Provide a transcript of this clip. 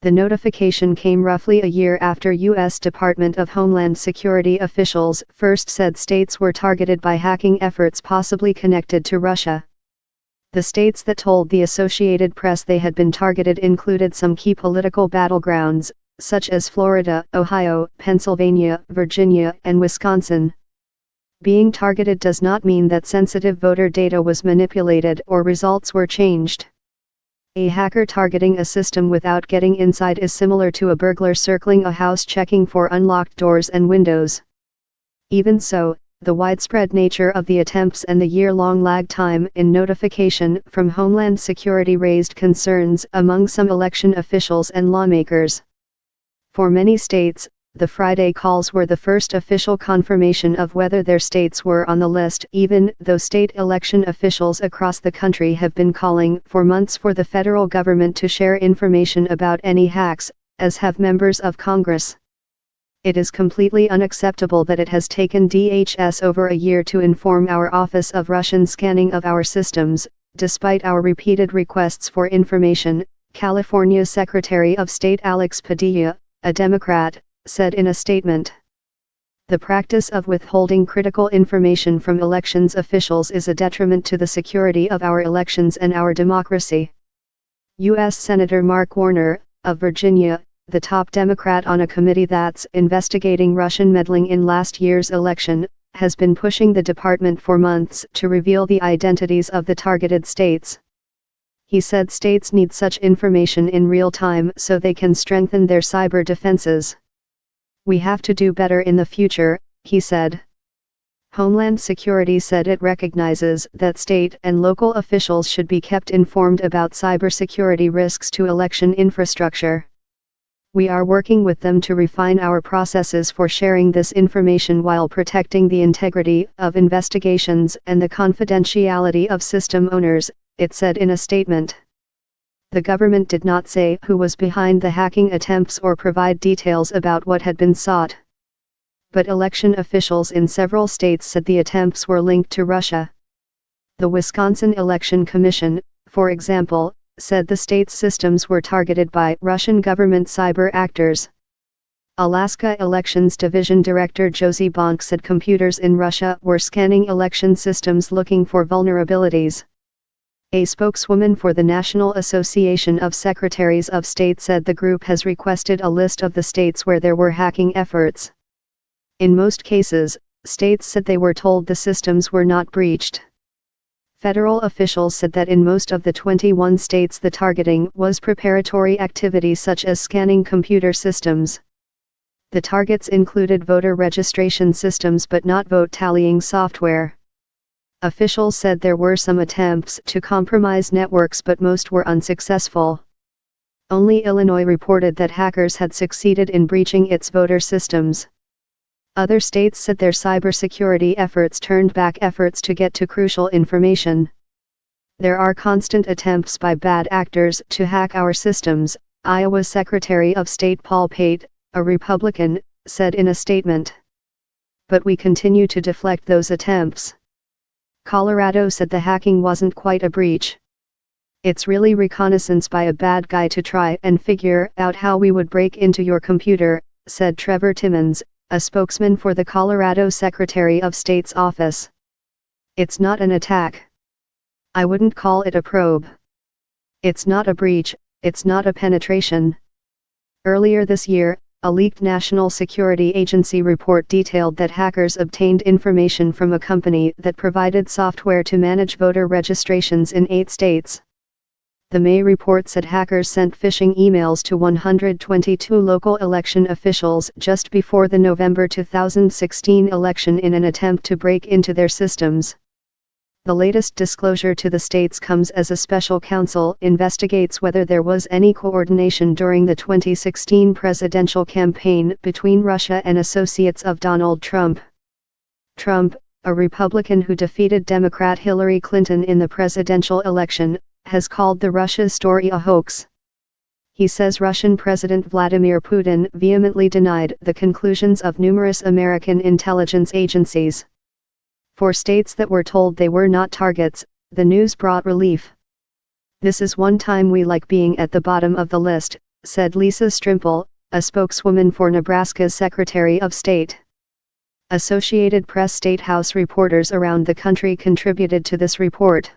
The notification came roughly a year after U.S. Department of Homeland Security officials first said states were targeted by hacking efforts possibly connected to Russia. The states that told the Associated Press they had been targeted included some key political battlegrounds, such as Florida, Ohio, Pennsylvania, Virginia, and Wisconsin. Being targeted does not mean that sensitive voter data was manipulated or results were changed. A hacker targeting a system without getting inside is similar to a burglar circling a house checking for unlocked doors and windows. Even so, the widespread nature of the attempts and the year-long lag time in notification from Homeland Security raised concerns among some election officials and lawmakers. For many states, the Friday calls were the first official confirmation of whether their states were on the list, even though state election officials across the country have been calling for months for the federal government to share information about any hacks, as have members of Congress. It is completely unacceptable that it has taken DHS over a year to inform our Office of Russian Scanning of our systems, despite our repeated requests for information, California Secretary of State Alex Padilla, a Democrat, said in a statement. The practice of withholding critical information from elections officials is a detriment to the security of our elections and our democracy. U.S. Senator Mark Warner, of Virginia, the top Democrat on a committee that's investigating Russian meddling in last year's election, has been pushing the department for months to reveal the identities of the targeted states. He said states need such information in real time so they can strengthen their cyber defenses. We have to do better in the future, he said. Homeland Security said it recognizes that state and local officials should be kept informed about cybersecurity risks to election infrastructure. We are working with them to refine our processes for sharing this information while protecting the integrity of investigations and the confidentiality of system owners, it said in a statement. The government did not say who was behind the hacking attempts or provide details about what had been sought. But election officials in several states said the attempts were linked to Russia. The Wisconsin Election Commission, for example, said the state's systems were targeted by Russian government cyber actors. Alaska Elections Division Director Josie Bonk said computers in Russia were scanning election systems looking for vulnerabilities. A spokeswoman for the National Association of Secretaries of State said the group has requested a list of the states where there were hacking efforts. In most cases, states said they were told the systems were not breached. Federal officials said that in most of the 21 states the targeting was preparatory activity such as scanning computer systems. The targets included voter registration systems but not vote tallying software. Officials said there were some attempts to compromise networks but most were unsuccessful. Only Illinois reported that hackers had succeeded in breaching its voter systems. Other states said their cybersecurity efforts turned back efforts to get to crucial information. There are constant attempts by bad actors to hack our systems, Iowa Secretary of State Paul Pate, a Republican, said in a statement. But we continue to deflect those attempts. Colorado said the hacking wasn't quite a breach. It's really reconnaissance by a bad guy to try and figure out how we would break into your computer, said Trevor Timmons, a spokesman for the Colorado Secretary of State's office. It's not an attack. I wouldn't call it a probe. It's not a breach, it's not a penetration. Earlier this year, a leaked National Security Agency report detailed that hackers obtained information from a company that provided software to manage voter registrations in 8 states. The May report said hackers sent phishing emails to 122 local election officials just before the November 2016 election in an attempt to break into their systems. The latest disclosure to the states comes as a special counsel investigates whether there was any coordination during the 2016 presidential campaign between Russia and associates of Donald Trump. Trump, a Republican who defeated Democrat Hillary Clinton in the presidential election, has called the Russia story a hoax. He says Russian President Vladimir Putin vehemently denied the conclusions of numerous American intelligence agencies. For states that were told they were not targets, the news brought relief. This is one time we like being at the bottom of the list, said Lisa Strimple, a spokeswoman for Nebraska's Secretary of State. Associated Press State House reporters around the country contributed to this report.